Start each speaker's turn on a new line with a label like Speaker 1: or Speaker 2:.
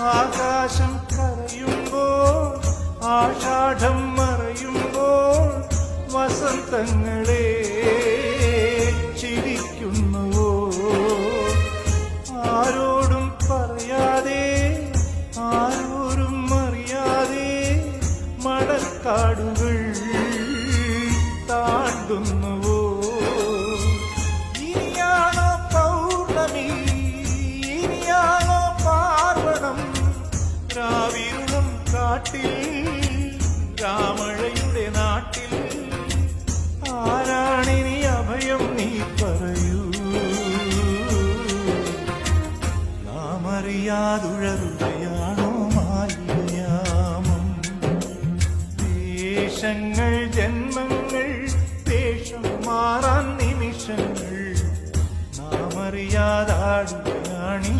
Speaker 1: ആകാശം കരയുമ്പോൾ ആഷാഢം മറയുമ്പോൾ വസന്തങ്ങളെ ചിരിക്കുന്നുവോ ആരോടും പറയാതെ ആരോരും അറിയാതെ മഴക്കാടുകൾ താണ്ടുന്നുവോ ഇനിയാണോ പൗർണമി ഇനിയാണോ പാർവണം രാവിരുളും കാട്ടിൽ രാമഴയുടെ നാട്ടിൽ ആരാണിനി അഭയം നീ പറയൂ നാം അറിയാതുഴറുകയാണോ മാലിന്യാമം ദേശങ്ങൾ ജന്മങ്ങൾ വേഷം മാറാൻ നിമിഷങ്ങൾ നാം അറിയാതാടുകയാണീ